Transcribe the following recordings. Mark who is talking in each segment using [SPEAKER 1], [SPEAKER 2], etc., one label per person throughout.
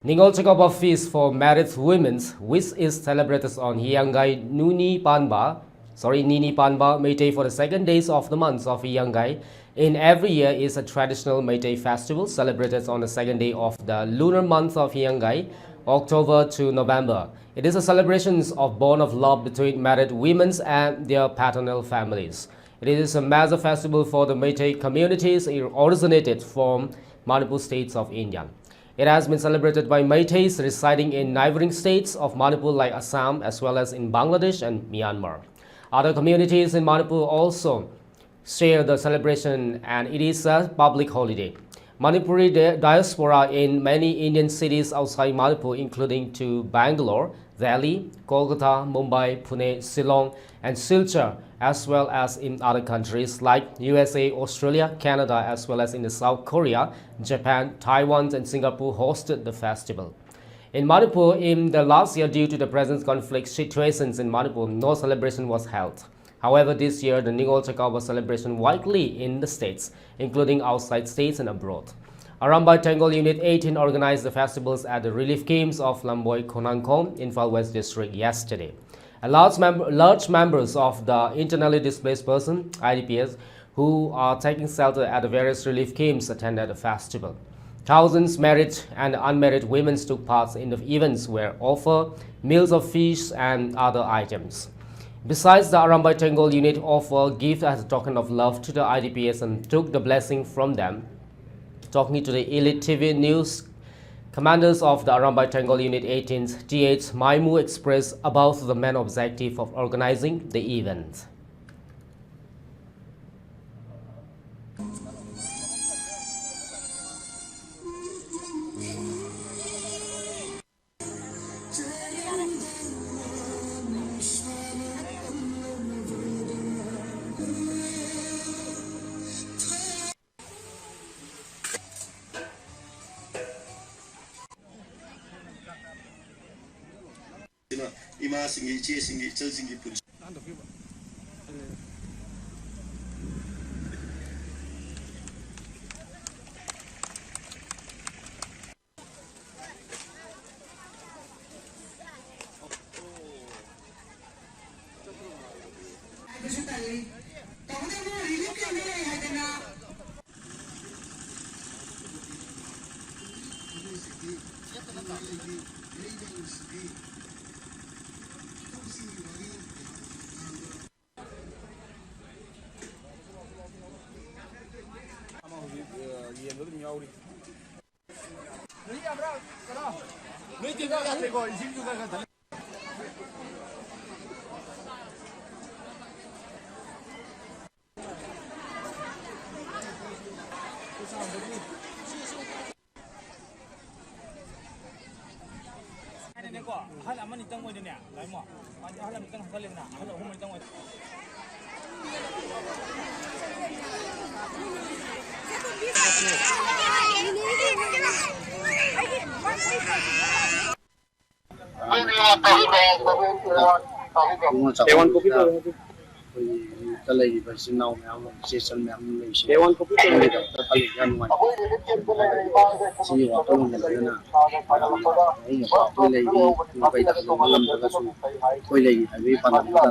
[SPEAKER 1] Ningol chakkouba feast for married women, which is celebrated on Nini Panba Meitei for the second days of the month of Hiyangai. In every year is a traditional Meitei festival celebrated on the second day of the lunar month of Hiyangai, October to November. It is a celebration of bond of love between married women and their paternal families. It is a major festival for the Meitei communities. It originated from Manipur states of India. It has been celebrated by Meiteis residing in neighboring states of Manipur like Assam as well as in Bangladesh and Myanmar. Other communities in Manipur also share the celebration and it is a public holiday. Manipuri diaspora in many Indian cities outside Manipur including to Bangalore, Delhi, Kolkata, Mumbai, Pune, Shillong and Silchar as well as in other countries like USA, Australia, Canada as well as in the South Korea, Japan, Taiwan and Singapore hosted the festival. In Manipur, in the last year due to the present conflict situations in Manipur, no celebration was held. However, this year the Ningol chakkouba celebration widely in the states, including outside states and abroad. Arambai Tengol Unit 18 organized the festivals at the relief camps of Lamboy Konangkom in Phal West District yesterday. Large members of the internally displaced person, IDPs, who are taking shelter at the various relief camps attended the festival. Thousands married and unmarried women took part in the events where offered meals of fish and other items. Besides, the Arambai Tengol unit offered gifts as a token of love to the IDPs and took the blessing from them. Talking to the ELITETV News, commanders of the Arambai Tengol Unit 18, TH Maimu expressed about the main objective of organizing the event.
[SPEAKER 2] Ima singi che singi chal singi pun
[SPEAKER 3] Kalay version now session Dewan kopi to kali yan wan si wa to ng na ay ko lay ni pay ta ko malam daga su ko lay abi pan da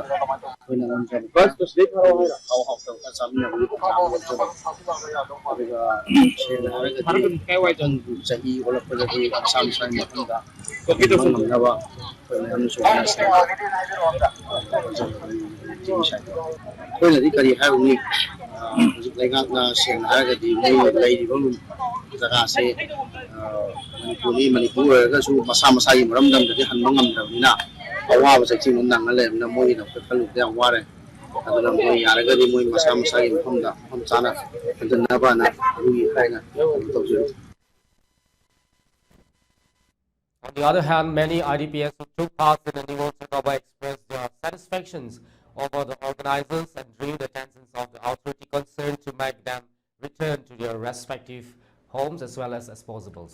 [SPEAKER 3] ko na lam sa bas to sleep ho how to ka sam na ko abi ga se na ga kay wai ton sa I wala pa ga sam sa ni da kopi to sun na ba ko na am su na sa ko la di kari ha uni like na sen aga di mo lay di bang jaga se Manipur ga su masa yi maramdam da han mangam da na awa ba sai chin nang ale na mo ina ka kalu da ware adana mo ya ga di mo masa yi mafam da ham chana da ba na ui kai na to ju.
[SPEAKER 1] On the other hand, many IDPs who took part in the Ningol chakkouba expressed their satisfactions over the organizers and drew the attention of the authority concerned to make them return to their respective homes as well as possible.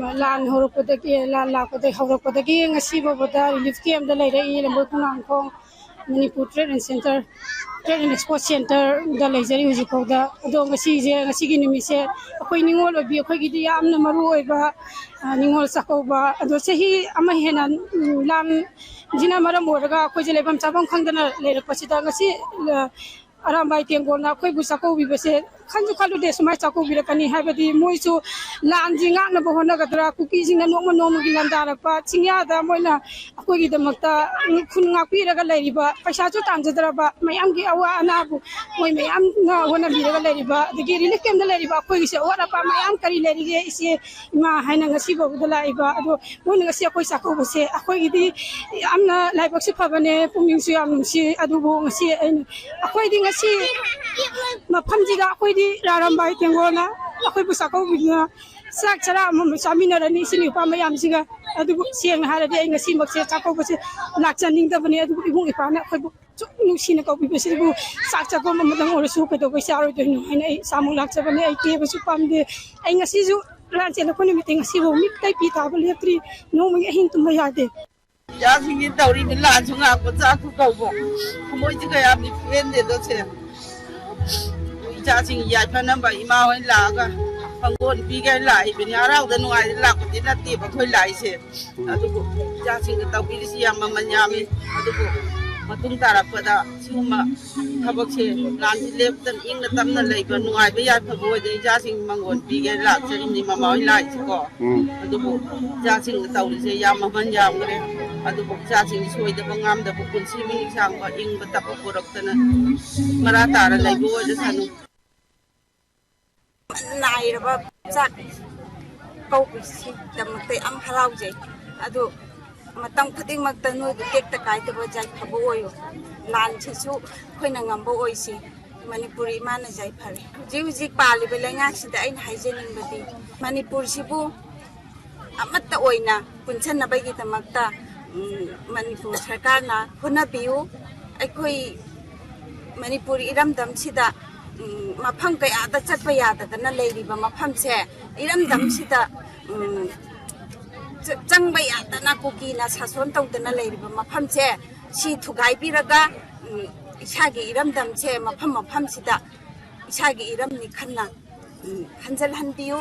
[SPEAKER 4] lan horokpodagi lan lakpodagi horokpodagi ngasi babada relief camp da leirei lambo kunangkhong Manipur Trade and Center Trade and Export Center da leijari hujikauda ado ngasi gi nimise akoi ningol obi akoi gi yamna maru oiba ningol chakkouba ado sahi ama hena lan jina maram oraga akoi jelebam chabam khangdana leirakpasida ngasi arambai tengolna akoi bu chakkoubi base खालु दे समाय चाको बिरकनी हाबदी मोइसु लांजी गाना बहना गदरा cookie जिंगना नोम नोम गी लंदारपा चिंया दा Moina अकोगी दमक्ता खुन गापिरगा लैरिबा पैसा चो तांजदरबा मयाम गी अवा अनाबु मोइ मयाम ना होना बिरगा लैरिबा दगी रिलीफ कैम्प दा लैरिबा अकोगी से ओरापा मयाम करी लैरिगे इसे मा हाइना ngasi बबुदा लाइबा अदो मोइना ngasi अकोई चाको बसे अकोगी दि आमना लाइबक्सु फबने पुमिंसु याम नुसी अदुबो ngasi अकोई the ngasi मफम जिगा अकोई Rarambai tengona akoi pusako bina sak chara am samina rani sini pa mayam siga adu siang harade ai ngasi makse chako base lakchaning da bane adu ibung ipana akoi nu sina ko bi base bu sak chako mamadang orosu ko do base aro do nu haina ai samung lakcha bane ai te basu pamde ai ngasi ju ranche na koni meeting ngasi bo mit tai pi ta bale tri no mi hin tum yade
[SPEAKER 5] ya singi tauri ni la chunga ko cha ku ko bo moi ji ga ya mi friend de do che Jasing ya panan ba ima hoi la ga pangon bi ga lai bi ni arau da nuai la ko ti na ti ba khoi lai se adu ko jasing ga taw bi si ya ma man ya mi adu ko matung tara pa da suma khabak se lan ti lep tan ing na tam na lai ba nuai ba ya pha bo de jasing mangon bi ga la se ni ma ma hoi lai se ko adu ko jasing ga taw se ya ma man ya ngre adu ko jasing soi da ba ngam da bu kun si mi sang ba ing ba ta pa purak tan mara tara lai bo de sanu
[SPEAKER 6] Nai raba sak kau bisi damte am harau je adu matang khating makta no kek ta kai ta ba jai phabo oyo lan chisu khoina ngam bo oi si Manipuri mana jai phare jiu ji pali be lenga si da ain haijening badi Manipur sibu amatta oina punchan na bai gi tamakta Manipur sarkar na huna biu ai khoi Manipuri iram dam sida mafam kaya da chatpa yada da na leiriba mafam se iram dam sida changba yada na kuki na sason tau da na leiriba mafam se si thugai piraga isagi iram dam se mafam sida isagi iram ni khanna khanjal han biu